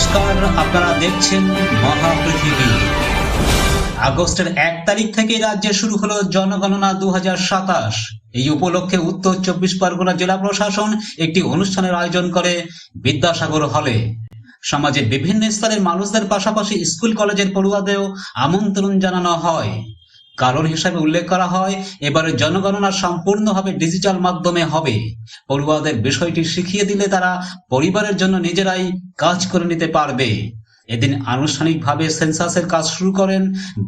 নমস্কার, আপনারা দেখছেন মহাপৃথিবী। আগস্টের 1 তারিখ থেকে রাজ্যে শুরু হলো জনগণনা 2027। এই উপলক্ষে উত্তর 24 পরগনা জেলা প্রশাসন একটি অনুষ্ঠানের আয়োজন করে বিদ্যাসাগর হলে। সমাজের বিভিন্ন স্তরের মানুষদের পাশাপাশি স্কুল কলেজের পড়ুয়াদেরও আমন্ত্রণ জানানো হয়। কারণ হিসাবে উল্লেখ করা হয়, এবারে জনগণনা সম্পূর্ণভাবে ডিজিটাল মাধ্যমে হবে। পড়ুয়াদের বিষয়টি শিখিয়ে দিলে তারা পরিবারের জন্য নিজেরাই কাজ করে নিতে পারবে। এদিন আনুষ্ঠানিকভাবে সেন্সাসের কাজ শুরু করেন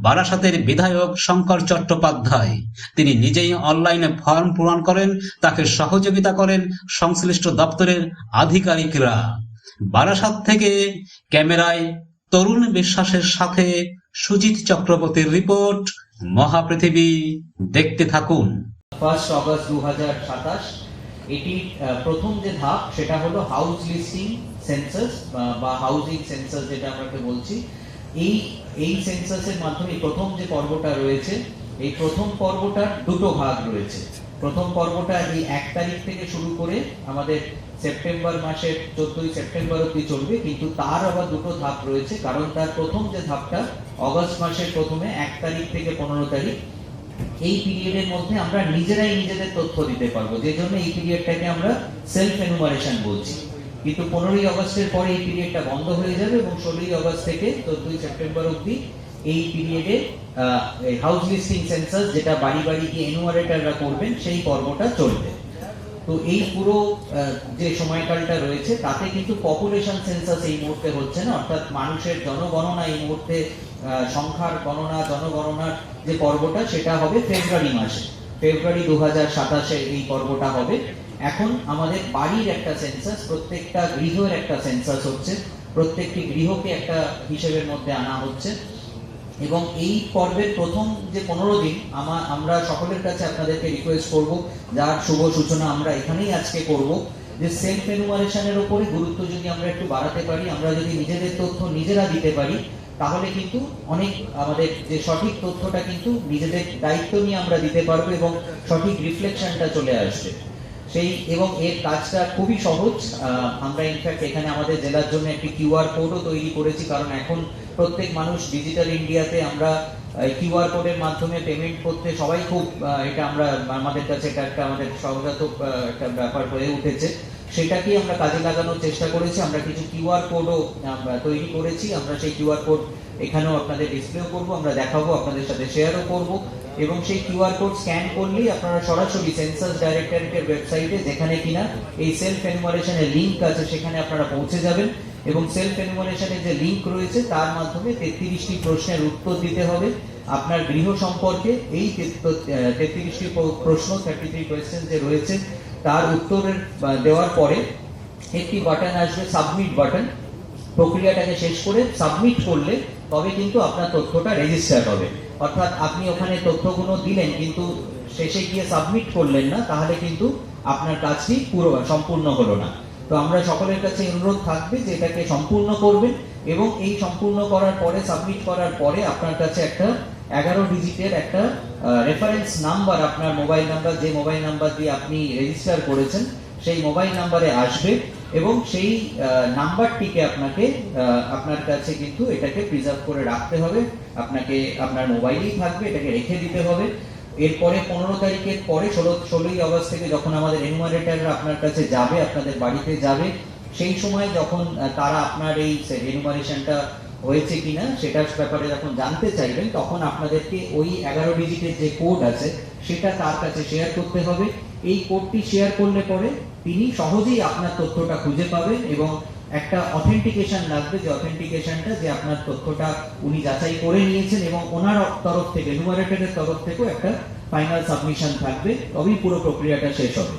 বারাসাতের বিধায়ক শঙ্কর চট্টোপাধ্যায়। তিনি নিজেই অনলাইনে ফর্ম পূরণ করেন, তাকে সহযোগিতা করেন সংশ্লিষ্ট দপ্তরের আধিকারিকরা। বারাসাত থেকে ক্যামেরায় তরুণ বিশ্বাসের সাথে সুজিত চক্রবর্তীর রিপোর্ট, মহাপৃথিবী। দেখতে থাকুন। 1 অগস্ট 2027 এটি প্রথম যে ধাপ সেটা হলো হাউস লিস্টিং সেন্সাস বা হাউজিং সেন্সাস যেটা আমরা বলছি। এই সেন্সাসের মাধ্যমে প্রথম যে পর্বটা রয়েছে, এই প্রথম পর্বটার দুটো ভাগ রয়েছে। প্রথম পর্বটা এই 1 তারিখ থেকে শুরু করে আমাদের সেপ্টেম্বর মাসের 14 সেপ্টেম্বর অবধি চলবে, কিন্তু তার আবার দুটো ধাপ রয়েছে। কারণ তার প্রথম যে ধাপটা অগস্ট মাসের প্রথমে 1 তারিখ থেকে 15 তারিখ, এই পিরিয়ডের মধ্যে আমরা নিজেরাই নিজেদের তথ্য দিতে পারবো, যে জন্য এই পিরিয়ডটাকে আমরা সেলফ এনুমারেশন বলছি। কিন্তু 15ই অগস্টের পরে এই পিরিয়ডটা বন্ধ হয়ে যাবে এবং 16ই অগস্ট থেকে 14 সেপ্টেম্বর অবধি এই পিরিয়ডে হাউস লিস্টিং সেন্সাস, যেটা বাড়ি বাড়ি গিয়ে এনুমারেটররা করবেন, সেই পর্বটা চলবে। তো এই পুরো যে সময়কালটা রয়েছে তাতে কিন্তু পপুলেশন সেন্সাস এই মুহূর্তে হচ্ছে না, অর্থাৎ মানুষের জনগণনা এই মুহূর্তে সংখ্যার গণনা, জনগণনার যে পর্বটা সেটা হবে ফেব্রুয়ারি মাসে। ফেব্রুয়ারি 2027 এই পর্বটা হবে। এখন আমাদের বাড়ির একটা সেন্সাস, প্রত্যেকটা গৃহের একটা সেন্সাস হচ্ছে, প্রত্যেকটি গৃহকে একটা হিসেবের মধ্যে আনা হচ্ছে। এবং এই পর্বের প্রথম যে 15 দিন আমরা সকলের কাছে আপনাদেরকে রিকোয়েস্ট করব, যার শুভ সূচনা আমরা এখানেই আজকে করব, যে সেলফ এনুমারেশনের উপরে গুরুত্ব যদি আমরা একটু বাড়াতে পারি, আমরা যদি নিজেদের তথ্য নিজেরা দিতে পারি, তাহলে কিন্তু অনেক আমাদের যে সঠিক তথ্যটা কিন্তু নিজেদের দায়িত্ব নিয়ে আমরা দিতে পারবো এবং সঠিক রিফ্লেকশনটা চলে আসবে এবং এর কাজটা খুবই সহজ। আমরা ইনফ্যাক্ট এখানে আমাদের জেলার জন্য একটি কিউআর কোডও তৈরি করেছি, কারণ এখন প্রত্যেক মানুষ ডিজিটাল ইন্ডিয়াতে আমরা কিউআর কোডের মাধ্যমে পেমেন্ট করতে সবাই খুব এটা আমরা আমাদের কাছে এটা একটা আমাদের সহজাত একটা ব্যাপার হয়ে উঠেছে। সেটাকে আমরা কাজে লাগানোর চেষ্টা করেছি। আমরা কিছু কিউআর কোডও তৈরি করেছি। আমরা সেই কিউআর কোড এখানেও আপনাদের ডিসপ্লেও করব, আমরা দেখাবো, আপনাদের সাথে শেয়ারও করব। এবং সেই কিউআর কোড স্ক্যান করলেই আপনারা সরাসরি সেন্সাস ডাইরেক্টরেটের ওয়েবসাইটে, যেখানে কিনা এই সেলফ এনুমারেশনের লিংক আছে, সেখানে আপনারা পৌঁছে যাবেন। এবং সেলফ এনুমারেশনের যে লিংক রয়েছে তার মাধ্যমে 33টি প্রশ্নের উত্তর দিতে হবে আপনার গৃহ সম্পর্কে। এই 33টি প্রশ্ন, 33 কোয়েশ্চেন যে রয়েছে, তার উত্তরের দেওয়ার পরে একটি বাটন আসবে, সাবমিট বাটন। প্রক্রিয়াটাকে শেষ করে সাবমিট করলে তবে কিন্তু আপনার তথ্যটা রেজিস্টার হবে। অর্থাৎ আপনি ওখানে তথ্যগুলো দিলেন কিন্তু শেষে গিয়ে সাবমিট করলেন না, তাহলে কিন্তু আপনার কাজটি সম্পূর্ণ হলো না। তো আমরা সকলের কাছে অনুরোধ থাকবে যে এটাকে সম্পূর্ণ করবেন এবং এই সম্পূর্ণ করার পরে, সাবমিট করার পরে আপনার কাছে একটা 11 ডিজিটের একটা রেফারেন্স নাম্বার, আপনার মোবাইল নাম্বার, যে মোবাইল নাম্বার দিয়ে আপনি রেজিস্টার করেছেন, সেই মোবাইল নাম্বারে আসবে এবং সেই নাম্বারটিকে আপনার কাছে কিন্তু এটাকে প্রিজার্ভ করে রাখতে হবে। আপনাকে আপনার মোবাইলেই থাকবে, এটাকে রেখে দিতে হবে। এরপরে 15 তারিখের পরে 16ই অগস্ট থেকে যখন আমাদের এনুমারেটররা আপনার কাছে যাবে, আপনাদের বাড়িতে যাবে, সেই সময় যখন তারা আপনার এই এনুমারেশনটা হয়েছে কিনা সেটার ব্যাপারে যখন জানতে চাইবেন, তখন আপনাদেরকে ওই 11 ডিজিটের যে কোড আছে সেটা তার কাছে শেয়ার করতে হবে। এই কোডটি শেয়ার করলে পরে তিনি সহজেই আপনার তথ্যটা খুঁজে পাবেন এবং একটা অথেন্টিকেশন লাগবে, যে অথেন্টিকেশনটা যে আপনার তথ্যটা উনি যাচাই করে নিয়েছেন এবং ওনার তরফ থেকে, এনুমারেটরের তরফ থেকেও একটা ফাইনাল সাবমিশন থাকবে, তবেই পুরো প্রক্রিয়াটা শেষ হবে।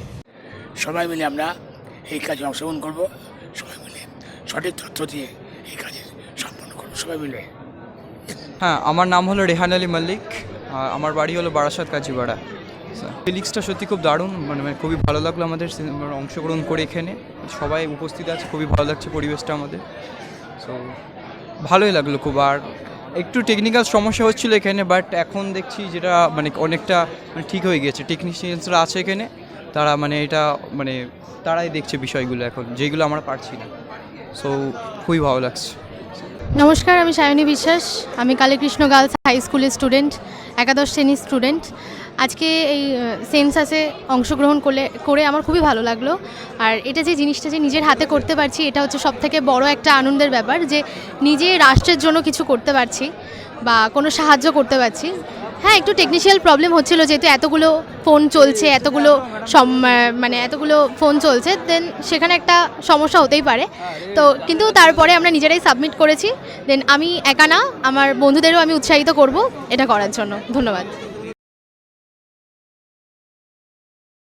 সবাই মিলে আমরা এই কাজে অংশগ্রহণ করব, সবাই মিলে সঠিক তথ্য দিয়ে এই কাজে সম্পন্ন করব, সবাই মিলে। হ্যাঁ, আমার নাম হলো রেহান আলী মল্লিক, আমার বাড়ি হলো বারাসাত কাজীপাড়া। ফিলিক্সটা সত্যি খুব দারুণ, মানে খুবই ভালো লাগলো আমাদের অংশগ্রহণ করে। এখানে সবাই উপস্থিত আছে, খুবই ভালো লাগছে পরিবেশটা আমাদের। সো ভালোই লাগলো খুব। আর একটু টেকনিক্যাল সমস্যা হচ্ছিলো এখানে, বাট এখন দেখছি যেটা অনেকটা ঠিক হয়ে গিয়েছে। টেকনিশিয়ানসরা আছে এখানে, তারা এটা তারাই দেখছে বিষয়গুলো এখন, যেগুলো আমরা পারছি না। সো খুবই ভালো লাগছে। নমস্কার, আমি সায়নী বিশ্বাস। আমি কালীকৃষ্ণ গার্লস হাই স্কুলের স্টুডেন্ট, একাদশ শ্রেণীর স্টুডেন্ট। আজকে এই সেন্সাসে অংশগ্রহণ করে আমার খুবই ভালো লাগলো। আর এটা যে জিনিসটা যে নিজের হাতে করতে পারছি, এটা হচ্ছে সবথেকে বড় একটা আনন্দের ব্যাপার, যে নিজে রাষ্ট্রের জন্য কিছু করতে পারছি বা কোনো সাহায্য করতে পারছি। হ্যাঁ, একটু টেকনিশিয়াল প্রবলেম হচ্ছিল, যেহেতু এতগুলো ফোন চলছে, এতগুলো ফোন চলছে, দেন সেখানে একটা সমস্যা হতেই পারে। তো কিন্তু তারপরে আমরা নিজেরাই সাবমিট করেছি। দেন আমি একা না, আমার বন্ধুদেরও আমি উৎসাহিত করব এটা করার জন্য। ধন্যবাদ।